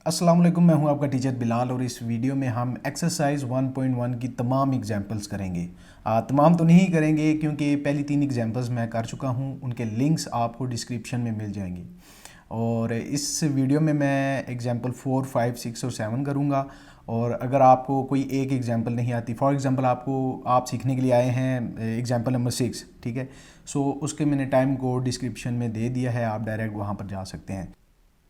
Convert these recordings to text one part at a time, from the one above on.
अस्सलाम वालेकुम, मैं हूं आपका टीचर बिलाल और इस वीडियो में हम एक्सरसाइज 1.1 की तमाम एग्जांपल्स करेंगे। तमाम तो नहीं करेंगे क्योंकि पहली 3 एग्जांपल्स मैं कर चुका हूं, उनके लिंक्स आपको डिस्क्रिप्शन में मिल जाएंगे। और इस वीडियो में मैं एग्जांपल 4, 5, 6 और 7 करूंगा। और अगर आपको कोई एक एग्जांपल नहीं आती, फॉर एग्जांपल आप सीखने के लिए आए हैं एग्जांपल नंबर 6, ठीक है। सो उसके मैंने टाइम कोड डिस्क्रिप्शन में दे दिया है, आप डायरेक्ट वहाँ पर जा सकते हैं।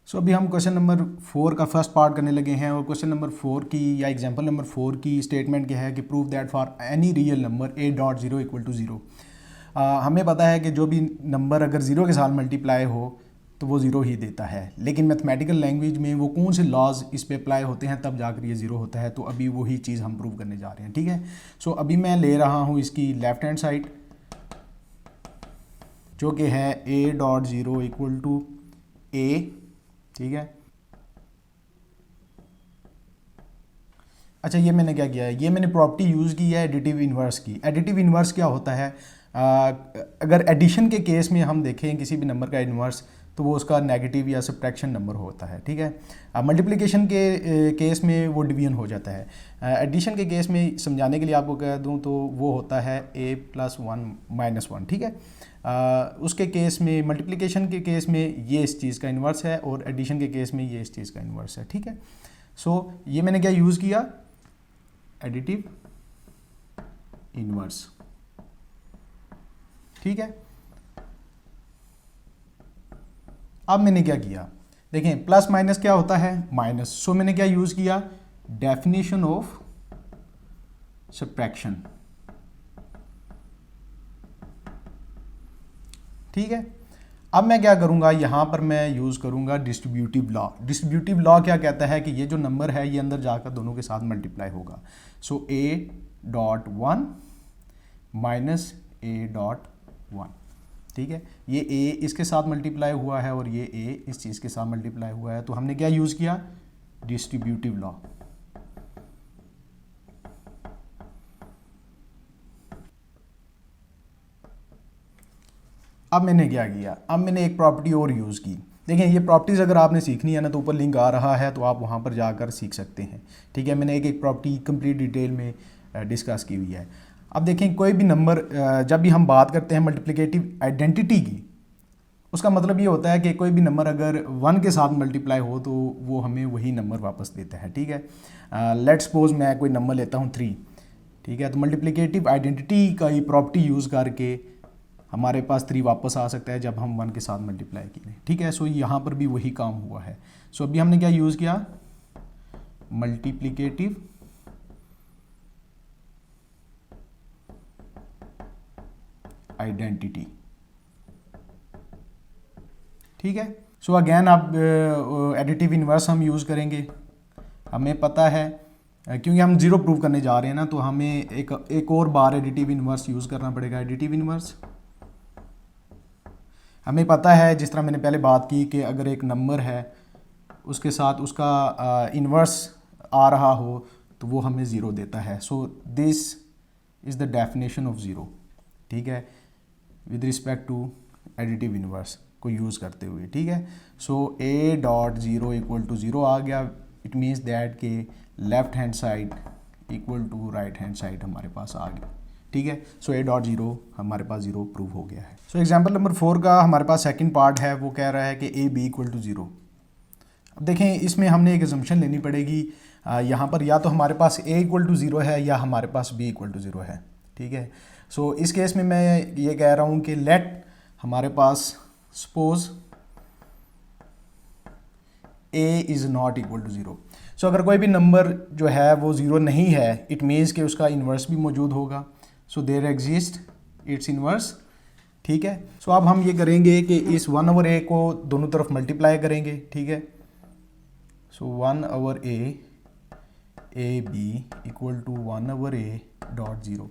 अभी हम क्वेश्चन नंबर 4 का फर्स्ट पार्ट करने लगे हैं। और क्वेश्चन नंबर 4 की या एग्जांपल नंबर 4 की स्टेटमेंट क्या है कि prove that for any real number a.0 equal to 0। हमें पता है कि जो भी नंबर अगर ज़ीरो के साथ मल्टीप्लाई हो तो वो ज़ीरो ही देता है, लेकिन मैथमेटिकल लैंग्वेज में वो कौन से लॉज इस पे अप्लाई होते हैं तब जाकर ये ज़ीरो होता है। तो अभी वही चीज़ हम प्रूव करने जा रहे हैं, ठीक है। अभी मैं ले रहा हूँ इसकी लेफ्ट हैंड साइड, जो कि है a.0 इक्वल टू a, ठीक है। अच्छा, ये मैंने क्या किया है, ये मैंने प्रॉपर्टी यूज़ की है एडिटिव इन्वर्स की। एडिटिव इन्वर्स क्या होता है? अगर एडिशन के केस में हम देखें किसी भी नंबर का इन्वर्स, तो वो उसका नेगेटिव या सब्ट्रैक्शन नंबर होता है, ठीक है। मल्टीप्लिकेशन के केस में वो डिवीजन हो जाता है। एडिशन के केस में समझाने के लिए आपको कह दूं तो वो होता है a+1 -1, ठीक है। उसके केस में, मल्टीप्लिकेशन के केस में ये इस चीज़ का इन्वर्स है और एडिशन के केस में ये इस चीज़ का इन्वर्स है, ठीक है। ये मैंने क्या यूज़ किया, एडिटिव इनवर्स, ठीक है। अब मैंने क्या किया, देखें प्लस माइनस क्या होता है, माइनस। मैंने क्या यूज किया, डेफिनेशन ऑफ सब्ट्रैक्शन, ठीक है। अब मैं क्या करूंगा, यहां पर मैं यूज करूंगा डिस्ट्रीब्यूटिव लॉ। डिस्ट्रीब्यूटिव लॉ क्या कहता है कि ये जो नंबर है ये अंदर जाकर दोनों के साथ मल्टीप्लाई होगा। a.1 माइनस a.1, ठीक है। ये a इसके साथ मल्टीप्लाई हुआ है और ये a इस चीज़ के साथ मल्टीप्लाई हुआ है। तो हमने क्या यूज़ किया, डिस्ट्रीब्यूटिव लॉ। अब मैंने क्या किया, अब मैंने एक प्रॉपर्टी और यूज़ की। देखें, ये प्रॉपर्टीज़ अगर आपने सीखनी है ना तो ऊपर लिंक आ रहा है, तो आप वहाँ पर जाकर सीख सकते हैं, ठीक है। मैंने एक एक प्रॉपर्टी कंप्लीट डिटेल में डिस्कस की हुई है। अब देखें, कोई भी नंबर जब भी हम बात करते हैं मल्टीप्लिकेटिव आइडेंटिटी की, उसका मतलब ये होता है कि कोई भी नंबर अगर 1 के साथ मल्टीप्लाई हो तो वो हमें वही नंबर वापस देता है, ठीक है। लेट सपोज मैं कोई नंबर लेता हूँ 3, ठीक है। तो मल्टीप्लिकेटिव आइडेंटिटी का ही प्रॉपर्टी यूज़ करके हमारे पास 3 वापस आ सकता है जब हम 1 के साथ मल्टीप्लाई करें, ठीक है। यहाँ पर भी वही काम हुआ है। अभी हमने क्या यूज़ किया, मल्टीप्लिकेटिव आइडेंटिटी, ठीक है। अगेन अब एडिटिव इन्वर्स हम यूज़ करेंगे। हमें पता है क्योंकि हम जीरो प्रूव करने जा रहे हैं ना, तो हमें एक और बार एडिटिव इन्वर्स यूज़ करना पड़ेगा। एडिटिव इन्वर्स हमें पता है, जिस तरह मैंने पहले बात की, कि अगर एक नंबर है उसके साथ उसका इन्वर्स आ रहा हो तो वो हमें ज़ीरो देता है। This is the definition of zero, ठीक है, with respect to additive inverse को यूज़ करते हुए, ठीक है। a.0 इक्वल टू 0 आ गया। इट मीन्स दैट के left hand side equal to right hand side हमारे पास आ गई, ठीक है। a.0 हमारे पास 0 प्रूव हो गया है। एग्जाम्पल नंबर 4 का हमारे पास सेकंड पार्ट है, वो कह रहा है कि a b इक्वल टू 0। अब देखें, इसमें हमने एक एजम्पशन लेनी पड़ेगी। यहाँ पर या तो हमारे पास a इक्वल टू 0 है या हमारे पास b इक्वल टू 0 है, ठीक है। इस केस में मैं ये कह रहा हूँ कि लेट हमारे पास suppose a is not equal to 0। अगर कोई भी नंबर जो है वो 0 नहीं है, इट मीन्स कि उसका इन्वर्स भी मौजूद होगा। देयर एग्जिस्ट इट्स इन्वर्स, ठीक है। अब हम ये करेंगे कि इस 1/a को दोनों तरफ मल्टीप्लाई करेंगे, ठीक है। 1/a ab equal to 1/a.0।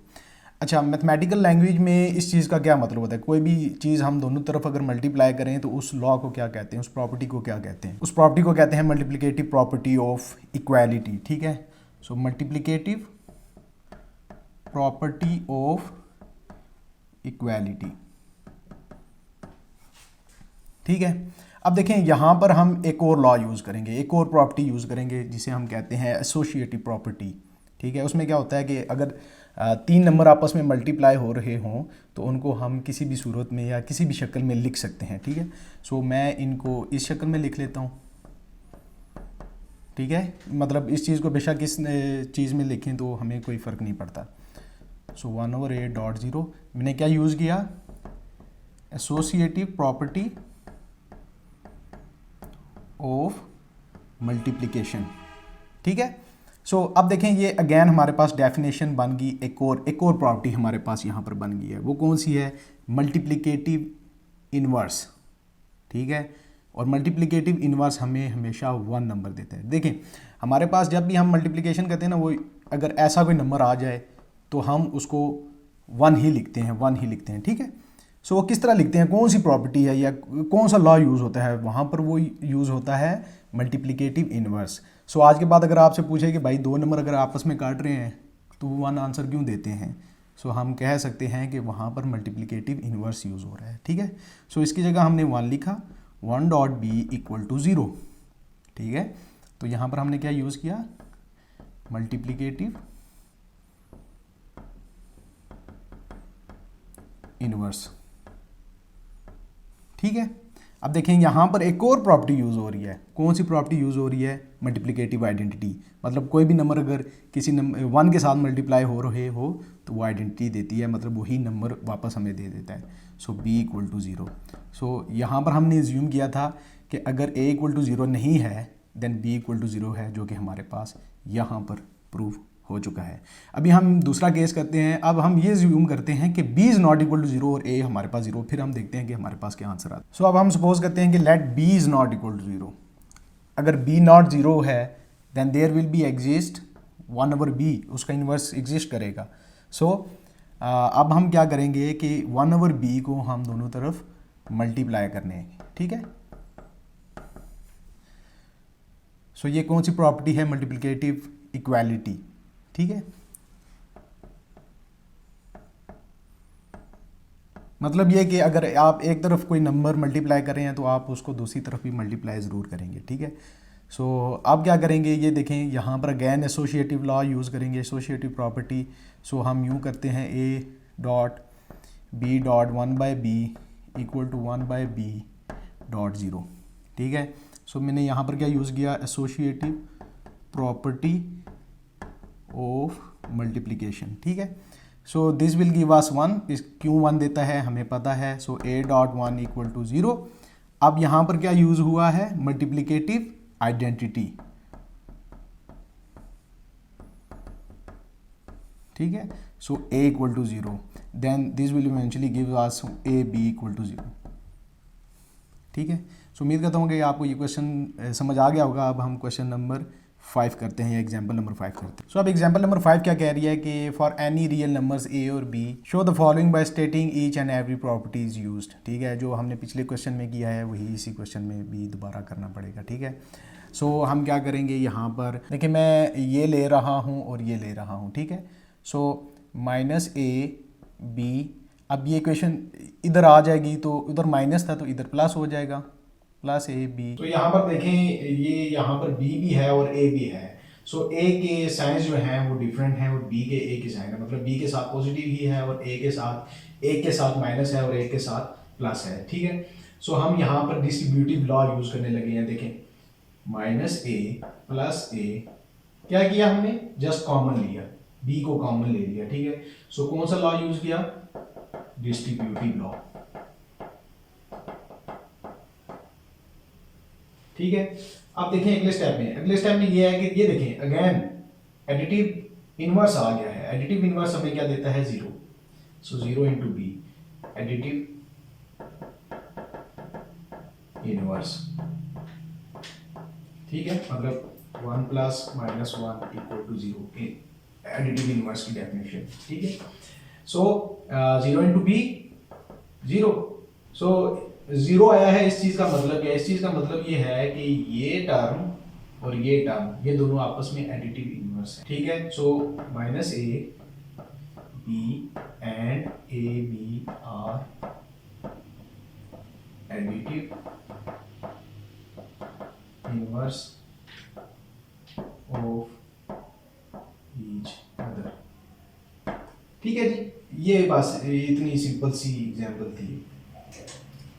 अच्छा, मैथमेटिकल लैंग्वेज में इस चीज़ का क्या मतलब होता है? कोई भी चीज़ हम दोनों तरफ अगर मल्टीप्लाई करें तो उस लॉ को क्या कहते हैं, उस प्रॉपर्टी को क्या कहते हैं? उस प्रॉपर्टी को कहते हैं मल्टीप्लिकेटिव प्रॉपर्टी ऑफ इक्वालिटी, ठीक है। मल्टीप्लिकेटिव प्रॉपर्टी ऑफ इक्वालिटी, ठीक है। अब देखें यहाँ पर हम एक और लॉ यूज़ करेंगे, एक और प्रॉपर्टी यूज़ करेंगे जिसे हम कहते हैं एसोसिएटिव प्रॉपर्टी। ठीक है, उसमें क्या होता है कि अगर तीन नंबर आपस में मल्टीप्लाई हो रहे हों तो उनको हम किसी भी सूरत में या किसी भी शक्ल में लिख सकते हैं। ठीक है, सो मैं इनको इस शक्ल में लिख लेता हूँ। ठीक है, मतलब इस चीज़ को बेशक किस चीज़ में लिखें तो हमें कोई फ़र्क नहीं पड़ता। सो 1/8.0 मैंने क्या यूज़ किया, एसोसिएटिव प्रॉपर्टी ऑफ मल्टीप्लिकेशन। ठीक है, सो अब देखें ये अगेन हमारे पास डेफिनेशन बन गई, एक और प्रॉपर्टी हमारे पास यहाँ पर बन गई है। वो कौन सी है, मल्टीप्लिकेटिव इनवर्स। ठीक है, और मल्टीप्लिकेटिव इनवर्स हमें हमेशा 1 नंबर देता है। देखें हमारे पास जब भी हम मल्टीप्लिकेशन करते हैं ना, वो अगर ऐसा कोई नंबर आ जाए तो हम उसको 1 ही लिखते हैं, 1 ही लिखते हैं। ठीक है, सो वो किस तरह लिखते हैं, कौन सी प्रॉपर्टी है या कौन सा लॉ यूज़ होता है, वहाँ पर वो यूज़ होता है मल्टीप्लिकेटिव इनवर्स। सो आज के बाद अगर आपसे पूछे कि भाई दो नंबर अगर आपस में काट रहे हैं तो 1 आंसर क्यों देते हैं, सो हम कह सकते हैं कि वहाँ पर मल्टीप्लिकेटिव इनवर्स यूज़ हो रहा है। ठीक है, सो इसकी जगह हमने 1 लिखा, 1.b = 0। ठीक है, तो यहाँ पर हमने क्या यूज़ किया, मल्टीप्लिकेटिव इनवर्स। ठीक है, अब देखें यहाँ पर एक और प्रॉपर्टी यूज़ हो रही है। कौन सी प्रॉपर्टी यूज़ हो रही है, मल्टीप्लिकेटिव आइडेंटिटी। मतलब कोई भी नंबर अगर किसी नंबर 1 के साथ मल्टीप्लाई हो रहे हो तो वो आइडेंटिटी देती है, मतलब वही नंबर वापस हमें दे देता है। सो b = 0। सो यहाँ पर हमने एज्यूम किया था कि अगर a = 0 नहीं है देन b = 0 है, जो कि हमारे पास यहाँ पर प्रूव हो चुका है। अभी हम दूसरा केस करते हैं। अब हम ये ज्यूम करते हैं कि b ≠ 0 और a हमारे पास 0, फिर हम देखते हैं कि हमारे पास क्या आंसर आता है। सो अब हम सपोज करते हैं कि लेट b ≠ 0। अगर b नॉट 0 है then there will be exist 1/b, उसका इन्वर्स एग्जिस्ट करेगा। सो अब हम क्या करेंगे कि 1/b को हम दोनों तरफ मल्टीप्लाई करने हैं। ठीक है, सो ये कौन सी प्रॉपर्टी है, मल्टीप्लिकेटिव इक्वालिटी। ठीक है, मतलब ये कि अगर आप एक तरफ कोई नंबर मल्टीप्लाई कर रहे हैं तो आप उसको दूसरी तरफ भी मल्टीप्लाई ज़रूर करेंगे। ठीक है, सो अब क्या करेंगे, ये देखें यहाँ पर अगेन एसोसिएटिव लॉ यूज़ करेंगे, एसोसिएटिव प्रॉपर्टी। सो हम यूँ करते हैं a.b.1/b = 1/b.0। ठीक है, सो मैंने यहाँ पर क्या यूज़ किया, एसोसिएटिव प्रॉपर्टी ऑफ मल्टीप्लिकेशन। ठीक है, so this will give us 1। इस क्यों 1 देता है हमें पता है। सो a.1 = 0। अब यहाँ पर क्या यूज़ हुआ है, मल्टीप्लिकेटिव आइडेंटिटी। ठीक है, so a = 0 then this will eventually give us ab = 0। ठीक है, सो उम्मीद करता हूँ कि आपको ये क्वेश्चन समझ आ गया होगा। अब हम क्वेश्चन नंबर 5 करते हैं या एग्जाम्पल नंबर 5 करते हैं। सो अब एग्जाम्पल नंबर 5 क्या कह रही है कि for any real numbers a और b show the following bye स्टेटिंग each and every property is used. ठीक है, जो हमने पिछले क्वेश्चन में किया है वही इसी क्वेश्चन में भी दोबारा करना पड़ेगा। ठीक है, सो हम क्या करेंगे, यहाँ पर देखिए मैं ये ले रहा हूँ और ये ले रहा हूँ। ठीक है, सो -a b, अब ये इक्वेशन इधर आ जाएगी तो उधर माइनस था तो इधर प्लस हो जाएगा, +ab। तो यहाँ पर देखें ये यहाँ पर b भी है और a भी है। सो a के साइंस जो हैं वो डिफरेंट हैं और b के a के साइन है, मतलब b के साथ पॉजिटिव ही है और a के साथ माइनस है और a के साथ प्लस है। ठीक है, सो हम यहाँ पर डिस्ट्रीब्यूटिव लॉ यूज करने लगे हैं। देखें -a + a, क्या किया हमने, जस्ट कॉमन लिया, b को कॉमन ले लिया। ठीक है, सो कौन सा लॉ यूज किया, डिस्ट्रीब्यूटिव लॉ। ठीक है, अब देखें अगले स्टेप में ये है कि ये देखें अगेन एडिटिव इनवर्स आ गया है। एडिटिव इनवर्स हमें क्या देता है, 0। सो 0 × b एडिटिव इनवर्स। ठीक है, मतलब 1 + -1 = 0 एडिटिव इनवर्स की डेफिनेशन। ठीक है, सो 0 × b 0। सो 0 आया है, इस चीज़ का मतलब क्या है, इस चीज़ का मतलब ये है कि ये टर्म और ये टर्म ये दोनों आपस में एडिटिव इनवर्स है। ठीक है, so -a b and ab are additive inverse of each other. ठीक है जी, ये बस इतनी सिंपल सी एग्जांपल थी।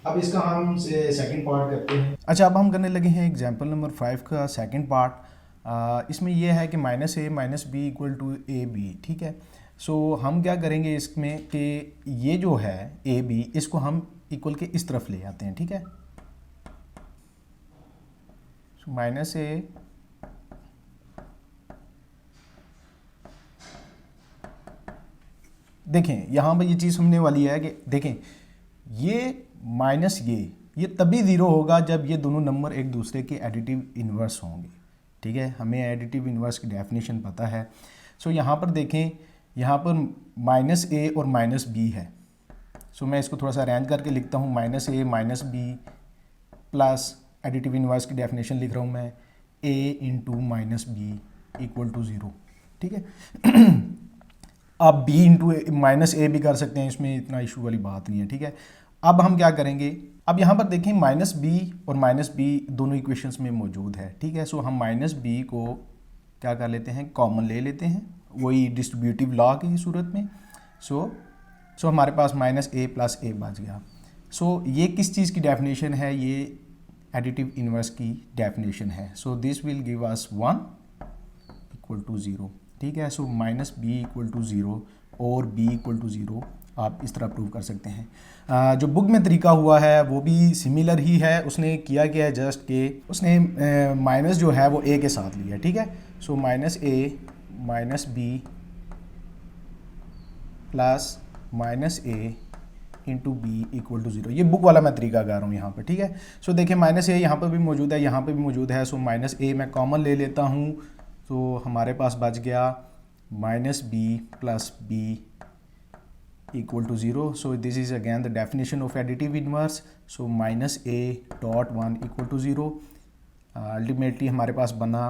अब इसका हम सेकंड पार्ट करते हैं। अच्छा, अब हम करने लगे हैं एग्जांपल नंबर 5 का सेकंड पार्ट। इसमें यह है कि minus A minus B equal to a b. ठीक है, सो हम क्या करेंगे इसमें कि ये जो है ए बी, इसको हम इक्वल के इस तरफ ले आते हैं। ठीक है, सो माइनस ए देखें यहाँ पर ये चीज़ समझने वाली है कि देखें ये माइनस ये तभी ज़ीरो होगा जब ये दोनों नंबर एक दूसरे के एडिटिव इन्वर्स होंगे। ठीक है, हमें एडिटिव इन्वर्स की डेफिनेशन पता है। सो यहाँ पर देखें, यहाँ पर माइनस ए और माइनस बी है। सो मैं इसको थोड़ा सा अरेंज करके लिखता हूँ, माइनस ए minus B plus additive inverse की डेफिनेशन लिख रहा हूँ मैं, A into minus B equal to zero. ठीक है आप b इंटू माइनस ए भी कर सकते हैं, इसमें इतना इशू वाली बात नहीं है। ठीक है, अब हम क्या करेंगे, अब यहाँ पर देखें माइनस बी और माइनस बी दोनों इक्वेशंस में मौजूद है। ठीक है, सो हम माइनस बी को क्या कर लेते हैं, कॉमन ले लेते हैं, वही डिस्ट्रीब्यूटिव लॉ की सूरत में। सो हमारे पास माइनस ए प्लस ए बच गया। सो ये किस चीज़ की डेफिनेशन है, ये एडिटिव इन्वर्स की डेफिनेशन है। So this will give us 1 equal to 0। ठीक है, so minus B equal to 0 और बी इक्वल टू 0 आप इस तरह प्रूव कर सकते हैं। जो बुक में तरीका हुआ है वो भी सिमिलर ही है। उसने किया क्या है, जस्ट के उसने माइनस जो है वो ए के साथ लिया। ठीक है, so minus A minus B plus minus a into b equal to 0। ये बुक वाला मैं तरीका कर रहा हूँ यहाँ पर। ठीक है, सो देखिए माइनस ए यहाँ पर भी मौजूद है, यहाँ पर भी मौजूद है। सो माइनस ए मैं कॉमन ले लेता हूँ, तो हमारे पास बच गया minus B plus b equal to 0। So this is again the definition of additive inverse. So minus a dot 1 equal to 0। Ultimately हमारे पास बना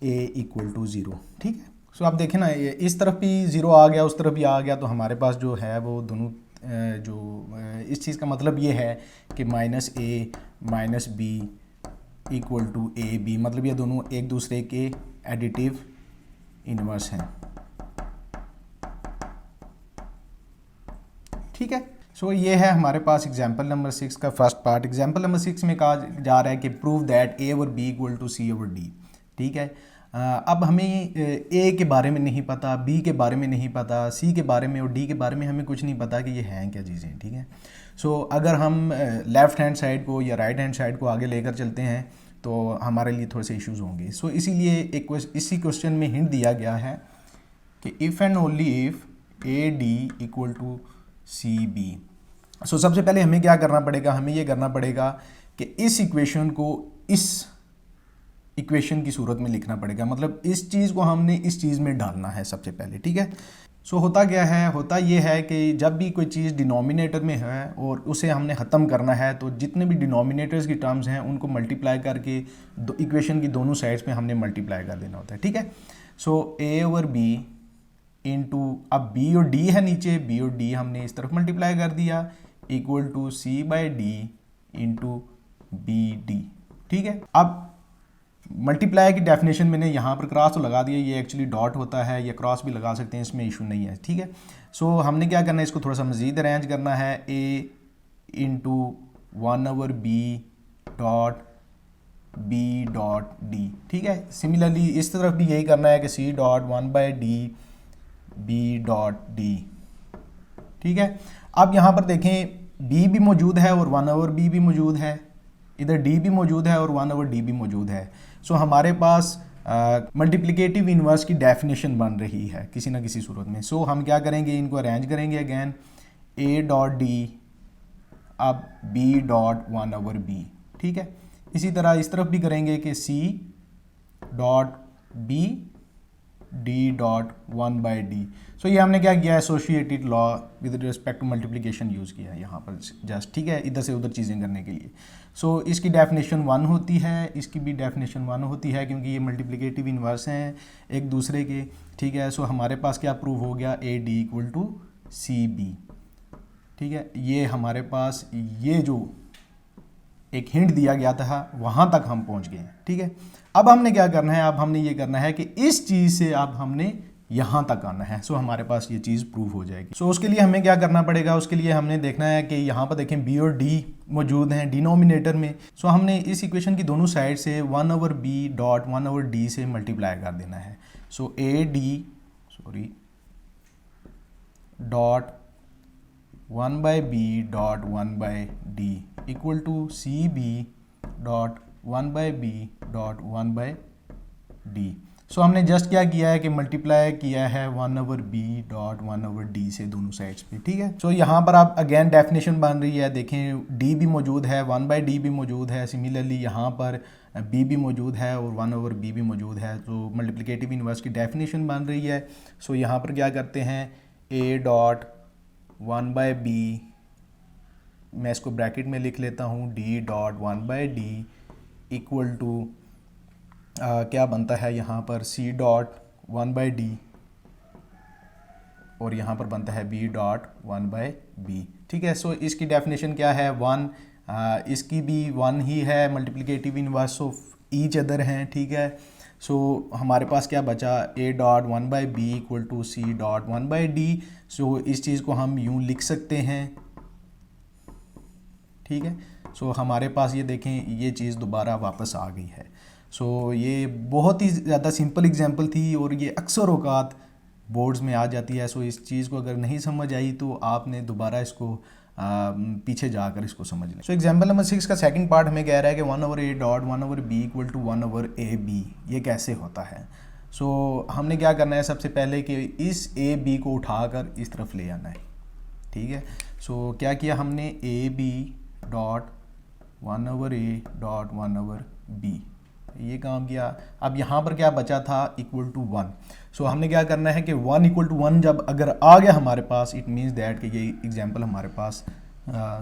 ए इक्वल टू 0। ठीक है, सो आप देखें ना, इस तरफ भी 0 आ गया, उस तरफ भी आ गया, तो हमारे पास जो है वो दोनों इस चीज़ का मतलब ये है कि minus A minus B equal to a b, मतलब ये दोनों एक दूसरे के एडिटिव इनवर्स हैं। ठीक है, सो ये है हमारे पास एग्जांपल नंबर 6 का फर्स्ट पार्ट। एग्जांपल नंबर 6 में कहा जा रहा है कि prove that a over b equal to c over d. ठीक है, अब हमें ए के बारे में नहीं पता, बी के बारे में नहीं पता, सी के बारे में और डी के बारे में हमें कुछ नहीं पता कि ये हैं क्या चीज़ें। ठीक है, सो अगर हम लेफ़्ट हैंड साइड को या राइट हैंड साइड को आगे लेकर चलते हैं तो हमारे लिए थोड़े से इश्यूज़ होंगे। सो इसीलिए इसी क्वेश्चन में हिंट दिया गया है कि if and only if A D equal to C B. So सबसे पहले हमें क्या करना पड़ेगा, हमें ये करना पड़ेगा कि इस इक्वेशन को इस इक्वेशन की सूरत में लिखना पड़ेगा, मतलब इस चीज़ को हमने इस चीज़ में डालना है सबसे पहले। ठीक है, सो होता क्या है, होता ये है कि जब भी कोई चीज़ डिनोमिनेटर में है और उसे हमने ख़त्म करना है, तो जितने भी डिनोमिनेटर्स की टर्म्स हैं उनको मल्टीप्लाई करके इक्वेशन की दोनों साइड्स में हमने मल्टीप्लाई कर देना होता है। ठीक है, सो ए ओवर बी इंटू, अब बी और डी है नीचे, बी और डी हमने इस तरफ मल्टीप्लाई कर दिया, equal to c by d into b d. ठीक है, अब मल्टीप्लाई की डेफिनेशन मैंने यहाँ पर क्रॉस तो लगा दिया, ये एक्चुअली डॉट होता है, या क्रॉस भी लगा सकते हैं, इसमें इशू नहीं है। ठीक है, सो हमने क्या करना है, इसको थोड़ा सा मज़ीद अरेंज करना है, A into 1 over B dot B dot D. ठीक है, सिमिलरली इस तरफ भी यही करना है कि सी dot 1 by d b dot D. ठीक है, अब यहाँ पर देखें बी भी मौजूद है और 1 ओवर बी भी मौजूद है, इधर डी भी मौजूद है और 1 ओवर डी भी मौजूद है। सो हमारे पास मल्टीप्लिकेटिव इन्वर्स की डेफिनेशन बन रही है किसी ना किसी सूरत में। सो हम क्या करेंगे, इनको अरेंज करेंगे अगेन, ए डॉट डी अब बी डॉट 1 ओवर बी। ठीक है, इसी तरह इस तरफ भी करेंगे कि सी dot B D dot 1 by D. So ये हमने क्या किया, associated law with respect to multiplication use किया है यहाँ पर जस्ट। ठीक है, इधर से उधर चीज़ें करने के लिए। सो इसकी डेफिनेशन 1 होती है, इसकी भी डेफिनेशन 1 होती है, क्योंकि ये मल्टीप्लिकेटिव इन्वर्स हैं एक दूसरे के। ठीक है, सो हमारे पास क्या प्रूव हो गया, a D equal to C b. ठीक है, ये हमारे पास ये जो एक हिंट दिया गया था, वहाँ तक हम पहुँच गए हैं। ठीक है, अब हमने क्या करना है, अब हमने ये करना है कि इस चीज़ से अब हमने यहाँ तक आना है। सो हमारे पास ये चीज़ प्रूव हो जाएगी। सो उसके लिए हमें क्या करना पड़ेगा, उसके लिए हमने देखना है कि यहाँ पर देखें बी और डी मौजूद हैं डिनोमिनेटर में। सो हमने इस इक्वेशन की दोनों साइड से 1/b डॉट 1/d से मल्टीप्लाई कर देना है। So A D dot 1/b dot 1/d equal to C B dot 1/b dot 1/d। So हमने जस्ट क्या किया है कि मल्टीप्लाई किया है 1/b डॉट 1/d से दोनों साइड्स पे। ठीक है, सो यहाँ पर आप अगेन डेफिनेशन बन रही है, देखें d भी मौजूद है, 1/d भी मौजूद है, सिमिलरली यहाँ पर b भी मौजूद है और 1/b भी मौजूद है। तो मल्टीप्लिकेटिव इन्वर्स की डेफिनेशन बन रही है। सो यहाँ पर क्या करते हैं, a डॉट 1/b, मैं इसको ब्रैकेट में लिख लेता हूँ, d dot 1/d equal to क्या बनता है यहाँ पर c डॉट 1/d और यहाँ पर बनता है b डॉट 1/b। ठीक है, सो इसकी डेफिनेशन क्या है, 1, इसकी भी 1 ही है, multiplicative inverse of each other हैं। ठीक है, सो हमारे पास क्या बचा, a dot 1/b equal to c dot 1/d। So इस चीज़ को हम यूँ लिख सकते हैं। ठीक है, सो हमारे पास ये देखें, ये चीज़ दोबारा वापस आ गई है। सो ये बहुत ही ज़्यादा सिंपल एग्जांपल थी और ये अक्सर औकात बोर्ड्स में आ जाती है। सो इस चीज़ को अगर नहीं समझ आई तो आपने दोबारा इसको पीछे जाकर इसको समझ लें। सो एग्जांपल नंबर 6 का सेकंड पार्ट हमें कह रहा है कि 1/a dot 1/b equal to 1/ab। ये कैसे होता है। सो हमने क्या करना है, सबसे पहले कि इस a b को उठाकर इस तरफ ले आना है। ठीक है, सो क्या किया हमने, ab dot 1/a dot 1/b, ये काम किया। अब यहाँ पर क्या बचा था, इक्वल टू 1। सो हमने क्या करना है कि 1 इक्वल टू 1 जब अगर आ गया हमारे पास, इट मीन्स दैट कि ये एग्जांपल हमारे पास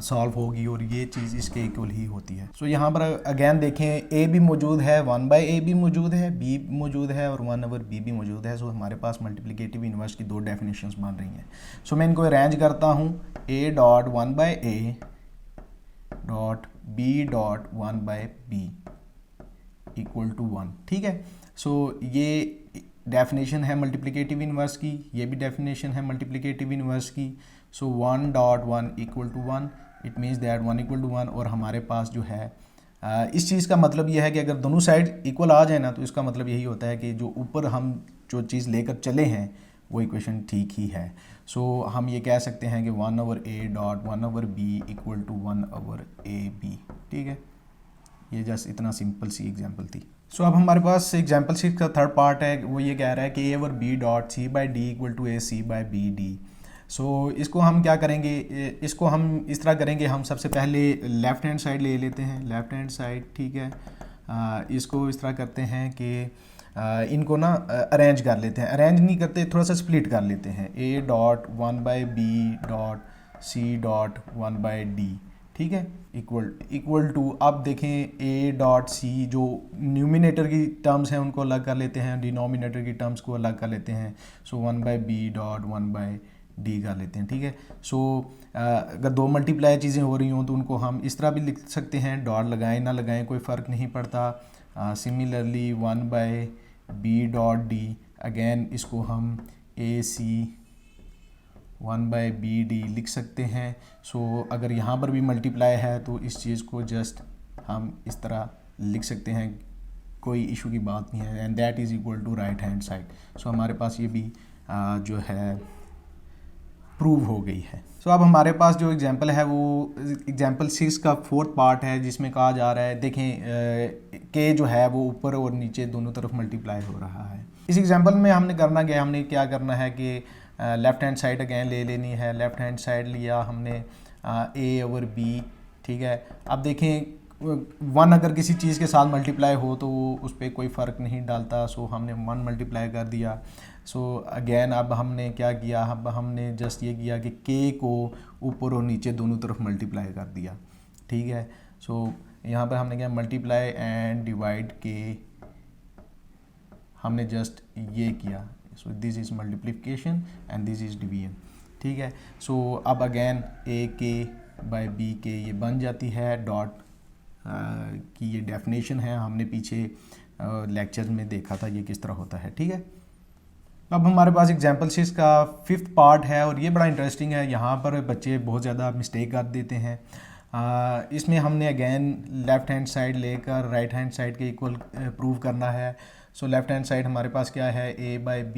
सॉल्व होगी और ये चीज़ इसके इक्वल ही होती है। सो यहाँ पर अगेन देखें, a भी मौजूद है, 1/a भी मौजूद है, b मौजूद है और 1/b भी मौजूद है। सो हमारे पास मल्टीप्लिकेटिव इन्वर्स की दो डेफिनेशंस बन रही हैं। सो मैं इनको अरेंज करता हूँ, a dot 1/a dot b dot 1/b equal to 1। ठीक है, सो ये डेफिनेशन है मल्टीप्लिकेटिव इन्वर्स की, ये भी डेफिनेशन है मल्टीप्लिकेटिव इन्वर्स की। So 1 dot 1 equal to 1, it means that 1 equal to 1। और हमारे पास जो है इस चीज़ का मतलब यह है कि अगर दोनों साइड इक्वल आ जाए ना, तो इसका मतलब यही होता है कि जो ऊपर हम जो चीज़ लेकर चले हैं वो इक्वेशन ठीक ही है। सो हम ये कह सकते हैं कि 1/a dot 1/b equal to 1/ab। ठीक है, ये जस्ट इतना सिंपल सी एग्जांपल थी। सो अब हमारे पास एग्जांपल 6 का थर्ड पार्ट है, वो ये कह रहा है कि a/b dot c/d equal to ac/bd। सो इसको हम क्या करेंगे, इसको हम इस तरह करेंगे, हम सबसे पहले लेफ़्ट हैंड साइड ले लेते हैं, लेफ़्ट हैंड साइड। ठीक है, इसको इस तरह करते हैं कि इनको ना अरेंज कर लेते हैं, अरेंज नहीं करते, थोड़ा सा स्प्लिट कर लेते हैं, a dot 1/b dot c dot 1/d। ठीक है, इक्वल टू, अब देखें a डॉट c, जो न्यूमिनेटर की टर्म्स हैं उनको अलग कर लेते हैं, डिनोमिनेटर की टर्म्स को अलग कर लेते हैं। सो 1/b डॉट 1/d कर लेते हैं। ठीक है, सो अगर दो मल्टीप्लाई चीज़ें हो रही हों तो उनको हम इस तरह भी लिख सकते हैं, डॉट लगाएं ना लगाएं कोई फ़र्क नहीं पड़ता। Similarly 1/b dot d, again इसको हम ac 1/bd लिख सकते हैं। सो अगर यहाँ पर भी मल्टीप्लाई है तो इस चीज़ को जस्ट हम इस तरह लिख सकते हैं, कोई इशू की बात नहीं है, and that is equal to right hand side. So हमारे पास ये भी जो है प्रूव हो गई है। सो अब हमारे पास जो एग्जांपल है वो एग्जांपल 6 का फोर्थ पार्ट है, जिसमें कहा जा रहा है, देखें के जो है वो ऊपर और नीचे दोनों तरफ मल्टीप्लाई हो रहा है। इस एग्जांपल में हमने करना क्या, हमने क्या करना है कि लेफ़्ट हैंड साइड अगेन ले लेनी है, लेफ़्ट हैंड साइड लिया हमने a/b। ठीक है, अब देखें 1 अगर किसी चीज़ के साथ मल्टीप्लाई हो तो उस पर कोई फ़र्क नहीं डालता। सो हमने 1 मल्टीप्लाई कर दिया। सो अगेन अब हमने क्या किया, अब हमने जस्ट ये किया कि k को ऊपर और नीचे दोनों तरफ मल्टीप्लाई कर दिया। ठीक है, सो यहाँ पर हमने क्या, मल्टीप्लाई एंड डिवाइड k, हमने जस्ट ये किया। सो this is multiplication and this is division. ठीक है, सो अब again a k by b k ये बन जाती है, डॉट की ये डेफिनेशन है, हमने पीछे लेक्चर में देखा था ये किस तरह होता है। ठीक है, अब हमारे पास एग्जाम्पल शीट्स का 5th पार्ट है और ये बड़ा इंटरेस्टिंग है। यहाँ पर बच्चे बहुत ज़्यादा मिस्टेक कर देते हैं। इसमें हमने अगेन लेफ़्ट हैंड साइड लेकर राइट हैंड साइड के इक्वल प्रूव करना है। सो लेफ़्ट हैंड साइड हमारे पास क्या है, a/b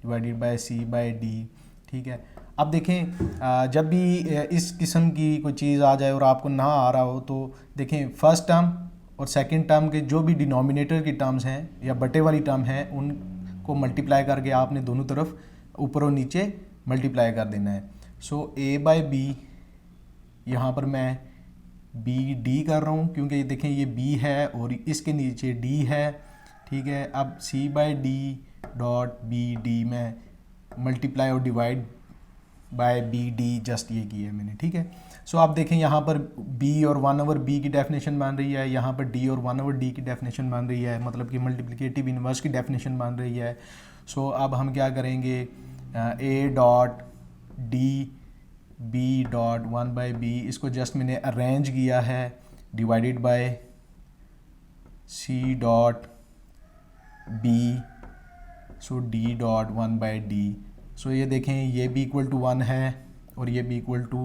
डिवाइडेड बाय c/d। ठीक है, अब देखें जब भी इस किस्म की कोई चीज़ आ जाए और आपको ना आ रहा हो तो देखें फर्स्ट टर्म और सेकंड टर्म के जो भी डिनोमिनेटर की टर्म्स हैं या बटे वाली टर्म हैं उनको मल्टीप्लाई करके आपने दोनों तरफ ऊपर और नीचे मल्टीप्लाई कर देना है। सो a/b, यहाँ पर मैं b/d कर रहा हूँ क्योंकि देखें ये b है और इसके नीचे d है। ठीक है, अब c/d डॉट b/d में मल्टीप्लाई और डिवाइड बाय b/d जस्ट ये की है मैंने। ठीक है, सो आप देखें यहाँ पर b और 1/b की डेफिनेशन बन रही है, यहाँ पर d और 1/d की डेफिनेशन बन रही है, मतलब कि मल्टीप्लिकेटिव इन्वर्स की डेफिनेशन बन रही है। सो अब हम क्या करेंगे, a dot d b dot 1/b, इसको जस्ट मैंने अरेंज किया है, divided by c dot b, so d dot 1/d। सो ये देखें ये भी इक्वल टू 1 है और ये भी इक्वल टू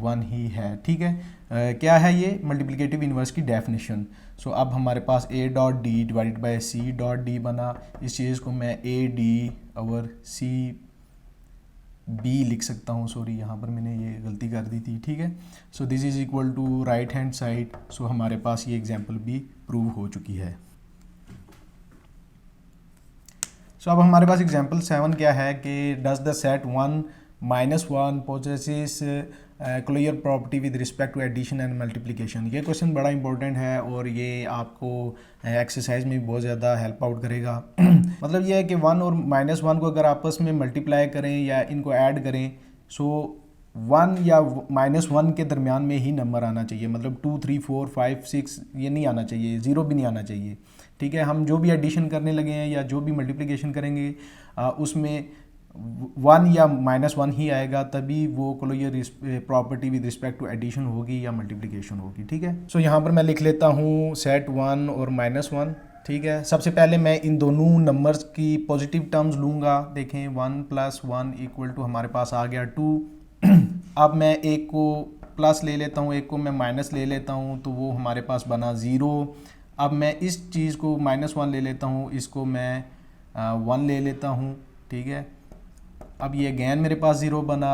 1 ही है। ठीक है, क्या है ये, मल्टीप्लिकेटिव इन्वर्स की डेफिनेशन। सो अब हमारे पास a dot d divided by c dot d बना। इस चीज़ को मैं a/d ओवर c/b लिख सकता हूँ। सॉरी, यहाँ पर मैंने ये गलती कर दी थी। ठीक है, so this is equal to right hand side. So हमारे पास ये एग्जाम्पल भी प्रूव हो चुकी है। सो अब हमारे पास एग्जाम्पल 7 क्या है कि does the set 1-1 possesses closure property with respect to addition and multiplication. ये क्वेश्चन बड़ा इंपॉर्टेंट है और ये आपको एक्सरसाइज में भी बहुत ज़्यादा हेल्प आउट करेगा। मतलब ये है कि 1 और -1 को अगर आपस में मल्टीप्लाई करें या इनको ऐड करें, सो 1 या -1 के दरमियान में ही नंबर आना चाहिए, मतलब 2, 3, 4, 5, 6 ये नहीं आना चाहिए, 0 भी नहीं आना चाहिए। ठीक है, हम जो भी एडिशन करने लगे हैं या जो भी मल्टीप्लिकेशन करेंगे उसमें 1 या -1 ही आएगा, तभी वो closure property with respect to addition होगी या मल्टीप्लिकेशन होगी। ठीक है, सो यहाँ पर मैं लिख लेता हूँ सेट 1 और -1। ठीक है, सबसे पहले मैं इन दोनों नंबर्स की पॉजिटिव टर्म्स लूँगा। देखें 1 + 1 इक्वल टू हमारे पास आ गया 2। अब मैं एक को प्लस ले लेता हूँ, एक को मैं माइनस ले लेता हूँ, तो वो हमारे पास बना 0। अब मैं इस चीज़ को -1 ले लेता हूँ, इसको मैं 1 ले लेता हूँ। ठीक है, अब ये अगेन मेरे पास 0 बना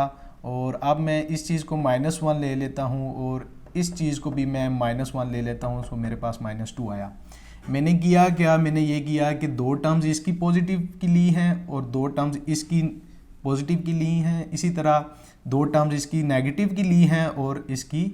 और अब मैं इस चीज़ को -1 ले लेता हूँ और इस चीज़ को भी मैं -1 ले लेता हूँ, सो मेरे पास -2 आया। मैंने किया क्या, मैंने ये किया कि 2 टर्म्स इसकी पॉजिटिव की ली हैं और 2 टर्म्स इसकी पॉजिटिव की ली हैं, इसी तरह 2 टर्म्स इसकी नेगेटिव की ली हैं और इसकी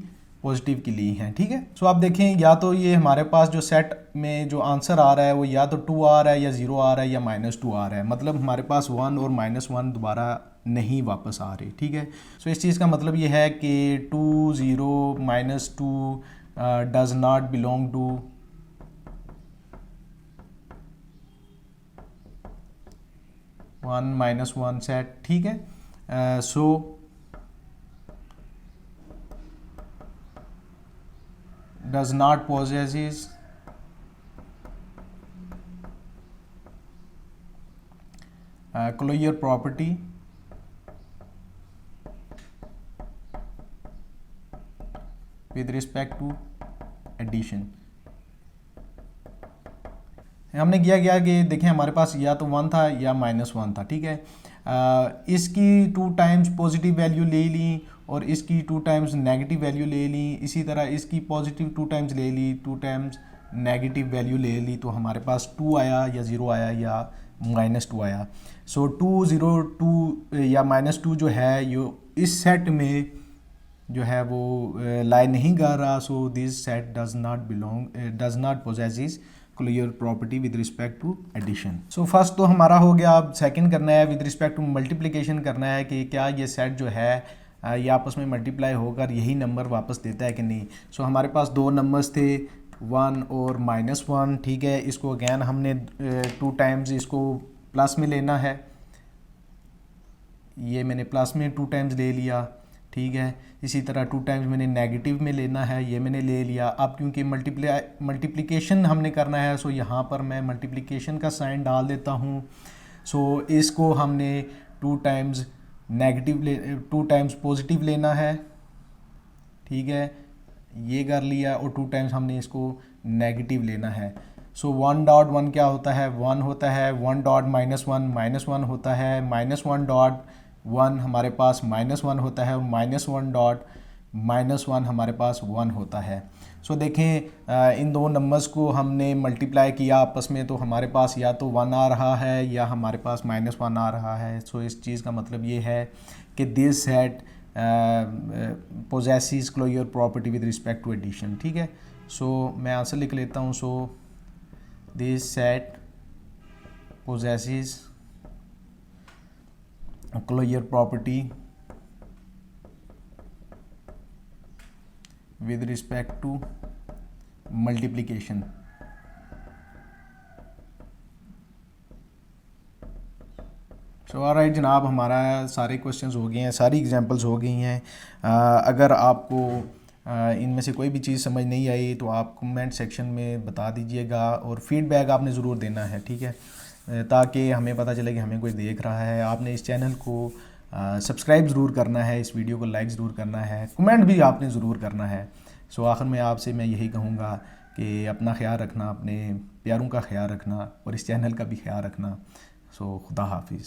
पॉजिटिव की ली हैं। ठीक है, सो आप देखें या तो ये हमारे पास जो सेट में जो आंसर आ रहा है वो या तो 2 आ रहा है या 0 आ रहा है या -2 आ रहा है, मतलब हमारे पास 1 और -1 दोबारा नहीं वापस आ रहे। ठीक है, सो इस चीज़ का मतलब ये है कि 2, 0, -2 does not belong to 1 -1 set. ठीक है, सो does not possesses closure property with respect to addition। हमने किया कि देखें हमारे पास या तो 1 था या -1 था। ठीक है, इसकी 2 टाइम्स पॉजिटिव वैल्यू ले ली और इसकी 2 टाइम्स नेगेटिव वैल्यू ले ली, इसी तरह इसकी पॉजिटिव 2 टाइम्स ले ली, 2 टाइम्स नेगेटिव वैल्यू ले ली, तो हमारे पास 2 आया या 0 आया या -2 आया। सो 2, 0, 2 या -2 जो है ये इस सेट में जो है वो लाई नहीं कर रहा। So this set does not possesses closure property with respect to addition. So first तो हमारा हो गया, अब सेकंड करना है विद रिस्पेक्ट टू मल्टीप्लिकेशन करना है कि क्या ये सेट जो है ये आपस में मल्टीप्लाई होकर यही नंबर वापस देता है कि नहीं। सो हमारे पास 2 नंबर्स थे 1 और -1। ठीक है, इसको अगैन हमने 2 टाइम्स इसको प्लस में लेना है, ये मैंने प्लस में 2 टाइम्स ले लिया। ठीक है। इसी तरह 2 टाइम्स मैंने नेगेटिव में लेना है, ये मैंने ले लिया। अब क्योंकि मल्टीप्लिकेशन हमने करना है, सो यहाँ पर मैं मल्टीप्लिकेशन का साइन डाल देता हूँ। सो इसको हमने 2 टाइम्स नेगेटिव 2 टाइम्स पॉजिटिव लेना है, ठीक है, ये कर लिया। और 2 टाइम्स हमने इसको नेगेटिव लेना है। सो 1 डॉट 1 क्या होता है, 1 होता है। 1 डॉट -1 होता है। -1 डॉट 1 हमारे पास -1 होता है। और -1 डॉट -1 हमारे पास 1 होता है। सो देखें इन दो नंबर्स को हमने मल्टीप्लाई किया आपस में, तो हमारे पास या तो 1 आ रहा है या हमारे पास -1 आ रहा है। सो इस चीज़ का मतलब ये है कि this set possesses closure property with respect to addition, ठीक है। सो मैं आंसर लिख लेता हूँ। So this set possesses closure property with respect to multiplication. So alright जनाब, हमारा सारे क्वेश्चंस हो गए हैं, सारी एग्जांपल्स हो गई हैं। अगर आपको इनमें से कोई भी चीज़ समझ नहीं आई तो आप कमेंट सेक्शन में बता दीजिएगा, और फीडबैक आपने ज़रूर देना है, ठीक है, ताकि हमें पता चले कि हमें कोई देख रहा है। आपने इस चैनल को सब्सक्राइब ज़रूर करना है, इस वीडियो को लाइक ज़रूर करना है, कमेंट भी आपने ज़रूर करना है। सो आखिर में आपसे मैं यही कहूँगा कि अपना ख्याल रखना, अपने प्यारों का ख्याल रखना, और इस चैनल का भी ख्याल रखना। सो खुदा हाफिज़।